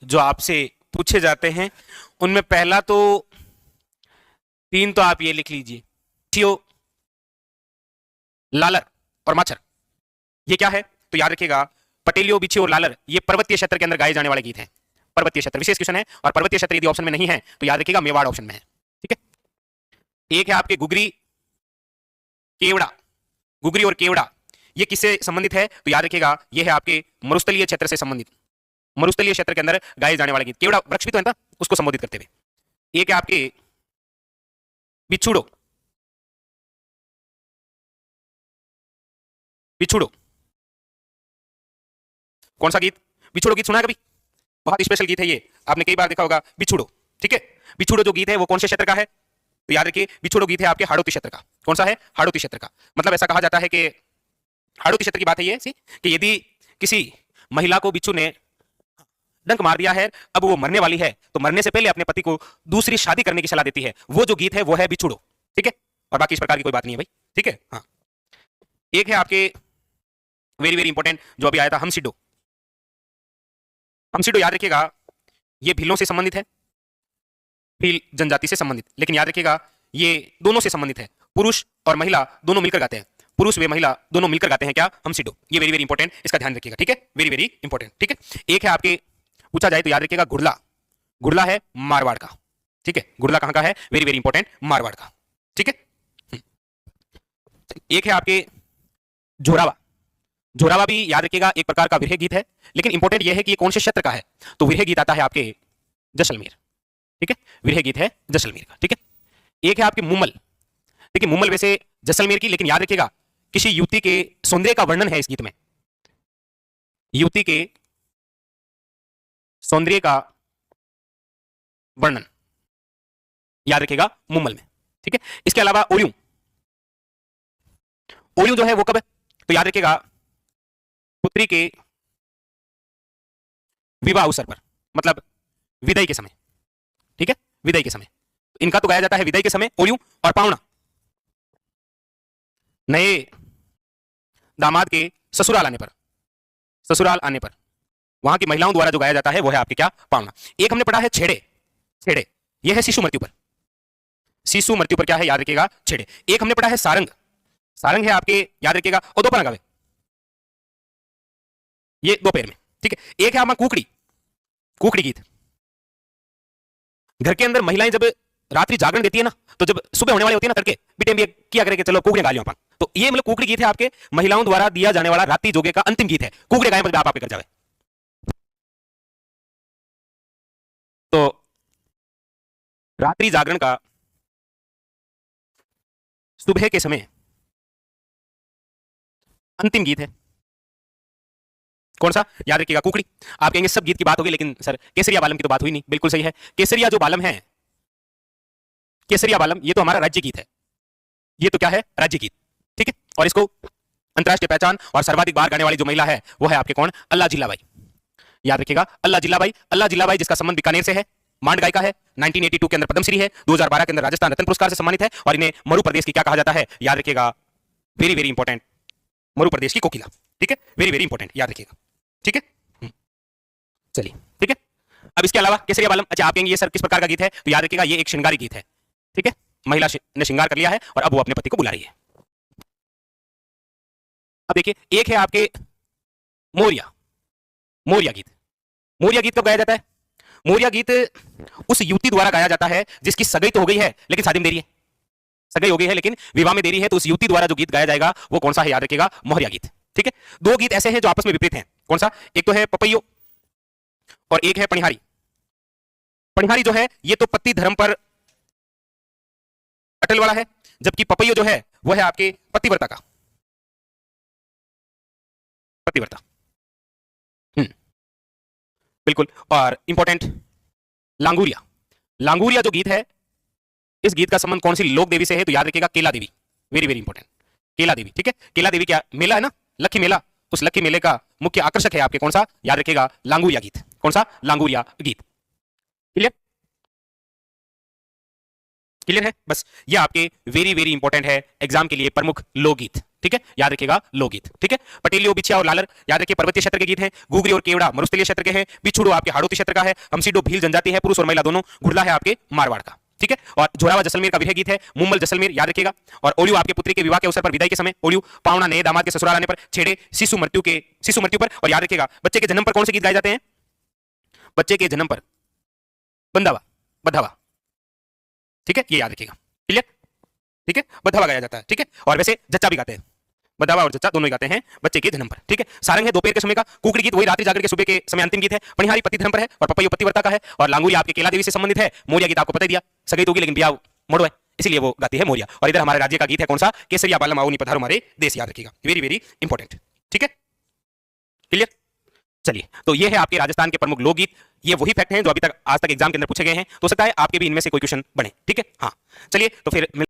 जो आपसे पूछे जाते हैं उनमें पहला तो 3 तो आप ये लिख लीजिए, चियो, लालर और माछर। ये क्या है तो याद रखिएगा, पटेलियो, बिछियो और लालर ये पर्वतीय क्षेत्र के अंदर गाए जाने वाले गीत हैं। पर्वतीय क्षेत्र विशेष क्वेश्चन है, और पर्वतीय क्षेत्र यदि ऑप्शन में नहीं है तो याद रखिएगा मेवाड़ ऑप्शन में है। ठीक है। एक है आपके गुगरी, केवड़ा। गुगरी और केवड़ा ये किससे संबंधित है तो याद रखिएगा ये है आपके मरुस्थलीय क्षेत्र से संबंधित, मरुस्थलीय क्षेत्र के अंदर गाए जाने वाले गीत। केवड़ा वृक्ष भी तो है ना, उसको संबोधित करते हुए। एक है आपके बिछुड़ो, बिछुड़ो कौन सा गीत? बिछुड़ो गीत सुना है कभी? बहुत स्पेशल गीत है ये, आपने कई बार देखा होगा बिछुड़ो। ठीक है, बिछुड़ो जो गीत है वो कौन से क्षेत्र का है तो याद रखिए बिछुड़ो गीत है आपके हाड़ौती क्षेत्र का। कौन सा है? हाड़ौती क्षेत्र का। मतलब ऐसा कहा जाता है कि हाड़ौती क्षेत्र की बात है ये कि यदि किसी महिला को बिच्छू ने डंक मार दिया है, अब वो मरने वाली है, तो मरने से पहले अपने पति को दूसरी शादी करने की सलाह देती है, वो जो गीत है वो है बिछुड़ो। ठीक है, और बाकी इस प्रकार की कोई बात नहीं है भाई। ठीक है। हाँ, एक है आपके वेरी वेरी इंपॉर्टेंट जो अभी आया था, हमसिडो। हमसिडो याद रखिएगा ये भीलों से संबंधित है, भील जनजाति से संबंधित, लेकिन याद रखिएगा ये दोनों से संबंधित है, पुरुष और महिला दोनों मिलकर गाते हैं, पुरुष व महिला दोनों मिलकर गाते हैं क्या? हमसिडो। ये वेरी वेरी इंपॉर्टेंट, इसका ध्यान रखिएगा। ठीक है, वेरी वेरी इंपॉर्टेंट। ठीक है। एक है आपके पूछा जाए तो याद रखिएगा गुड़ला। गुड़ला है मारवाड़ का। ठीक है, गुड़ला कहां का है? वेरी वेरी इंपॉर्टेंट, मारवाड़ का। ठीक है। एक है आपके जोरावा। जोरावा भी याद रखिएगा एक प्रकार का विरह गीत है, लेकिन इंपॉर्टेंट यह है कि ये कौन से क्षेत्र का है तो विरह गीत आता है आपके जैसलमेर। ठीक है, विरह गीत है जैसलमेर का। ठीक है। एक है आपके मुमल। देखिए मुमल वैसे जैसलमेर की, लेकिन याद रखिएगा किसी युवती के सौंदर्य का वर्णन है इस गीत में, युवती के सौंदर्य का वर्णन याद रखिएगा मुमल में। ठीक है। इसके अलावा ओरियूं, ओरियूं जो है वो कब है तो याद रखिएगा पुत्री के विवाह अवसर पर, मतलब विदाई के समय। ठीक है, विदाई के समय इनका तो गाया जाता है, विदाई के समय ओरियूं। और पावना नए दामाद के ससुराल आने पर, ससुराल आने पर वहां की महिलाओं द्वारा जो गाया जाता है वो है आपके क्या? पावना। एक हमने पढ़ा है छेड़े। छेड़े यह है शिशु मृत्यु पर, शिशु मृत्यु पर क्या है? याद रखिएगा छेड़े। एक हमने पढ़ा है सारंग। सारंग है आपके याद रखिएगा ओ दोपहर गावे, ये दोपहर में। ठीक है। एक है आपका कुकड़ी, कुकड़ी गीत। घर के अंदर महिलाएं जब रात्रि जागरण देती है ना, तो जब सुबह होने वाली होती है ना तड़के, बिटे भी किया करे कि चलो कुकड़े गा लियो अपन, तो ये मतलब कुकड़ी गीत है आपके महिलाओं द्वारा दिया जाने वाला रात्रि जोगे का अंतिम गीत है। कुकड़े गाए मतलब आप आपके घर जावे। तो रात्रि जागरण का सुबह के समय अंतिम गीत है कौन सा? याद रखिएगा कुकड़ी। आप कहेंगे सब गीत की बात होगी, लेकिन सर केसरिया बालम की तो बात हुई नहीं। बिल्कुल सही है, केसरिया जो बालम है, केसरिया बालम ये तो हमारा राज्य गीत है, ये तो क्या है? राज्य गीत। ठीक है। और इसको अंतरराष्ट्रीय पहचान और सर्वाधिक बार गाने वाली जो महिला है वो है आपके कौन? अल्लाह जिल्लाबाई। याद रखिएगा अल्लाह जिल्लाबाई। अल्लाह जिल्लाबाई जिसका संबंध बीकानेर से है, मांड गायिका है, 1982 के अंदर पद्मश्री है, 2012 के अंदर राजस्थान रत्न पुरस्कार से सम्मानित है, और इन्हें मरु प्रदेश की क्या कहा जाता है? याद रखिएगा वेरी वेरी इंपॉर्टेंट, मरु प्रदेश की कोकिला। ठीक है, वेरी वेरी इंपॉर्टेंट, याद रखिएगा। ठीक है। चलिए ठीक है। अब इसके अलावा केसरिया बालम, अच्छा आप कहेंगे ये सर किस प्रकार का गीत है तो याद रखिएगा ये एक श्रृंगारी गीत है। ठीक है, महिला ने श्रृंगार कर लिया है और अब वो अपने पति को बुला रही है। अब देखिए एक है आपके मोरिया। मोरिया गीत। मोरिया गीत कब गाया जाता है? मोरिया गीत उस युवती द्वारा गाया जाता है जिसकी सगाई तो हो गई है लेकिन शादी में देरी है, सगाई हो गई है लेकिन विवाह में देरी है, तो उस युवती द्वारा जो गीत गाया जाएगा वो कौन सा है? याद रखिएगा मोहरिया गीत। ठीक है। दो गीत ऐसे हैं जो आपस में विपरीत हैं, कौन सा? एक तो है पपैयो और एक है पनिहारी। पनिहारी जो है ये तो पति धर्म पर अटल वाला है, जबकि पपैयो जो है वो है आपके पतिव्रता का, पतिव्रता। बिल्कुल। और इंपॉर्टेंट लांगूरिया। लांगूरिया जो गीत है, इस गीत का संबंध कौन सी लोक देवी से है तो याद रखिएगा केला देवी। वेरी वेरी इंपॉर्टेंट, केला देवी। ठीक है, केला देवी क्या मेला है ना, लक्खी मेला, उस लक्खी मेले का मुख्य आकर्षक है आपके कौन सा? याद रखिएगा लांगूरिया गीत। कौन सा? लांगूरिया गीत। क्लियर? क्लियर है? बस ये आपके वेरी वेरी इंपॉर्टेंट है एग्जाम के लिए प्रमुख लोकगीत। ठीक है, याद रखिएगा लोकगीत। ठीक है, पटेलियो, बिछिया और लालर याद रखिए पर्वतीय क्षेत्र के गीत हैं। गुगरी और केवड़ा मरुस्थलीय क्षेत्र के हैं। बिछुड़ो आपके हाड़ोती क्षेत्र का है। हमसीडो भील जनजाति है, पुरुष और महिला दोनों। घुड़ला है आपके मारवाड़ का। ठीक है, और जोरावा जैसलमेर का विरह गीत है। मुम्बल जैसलमेर याद रखिएगा। और ओलियो आपके पुत्री के विवाह के अवसर पर विदाई के समय ओलियो पावना नए दामाद के ससुराल आने पर छेड़े शिशु मृत्यु पर। और याद रखिएगा बच्चे के जन्म पर कौन से गीत गाए जाते हैं? बच्चे के जन्म पर बंदावा बधावा। ठीक है, ये याद रखिएगा। क्लियर? ठीक है, बधावा गाया जाता है। ठीक है, और वैसे जच्चा भी गाते हैं। बधावा और जच्चा दोनों ही गाते हैं बच्चे के जन्म पर। ठीक है, सारंग है दोपहर के समय का। कुकड़ी गीत वही रात्रि जागर के सुबह के समय अंतिम गीत है। पनिहारी पति धर्म पर है और पपैयो पतिव्रता का है। और लांगुरी आपके केला देवी से संबंधित है। मोरिया गीत आपको पता ही दिया, सगई होगी लेकिन ब्याह मोड़ो है, इसलिए वो गाती है मोरिया। और इधर हमारे राज्य का गीत है कौन सा? केसरिया बालम आओ नी पधारो हमारे देश। याद रखिएगा, वेरी वेरी इंपॉर्टेंट। ठीक है, क्लियर? चलिए, तो ये है आपके राजस्थान के प्रमुख लोकगीत। ये वही फैक्ट हैं जो अभी तक आज तक एग्जाम के अंदर पूछे गए हैं। तो सकता है आपके भी इनमें से कोई क्वेश्चन बने। ठीक है, हाँ, चलिए तो फिर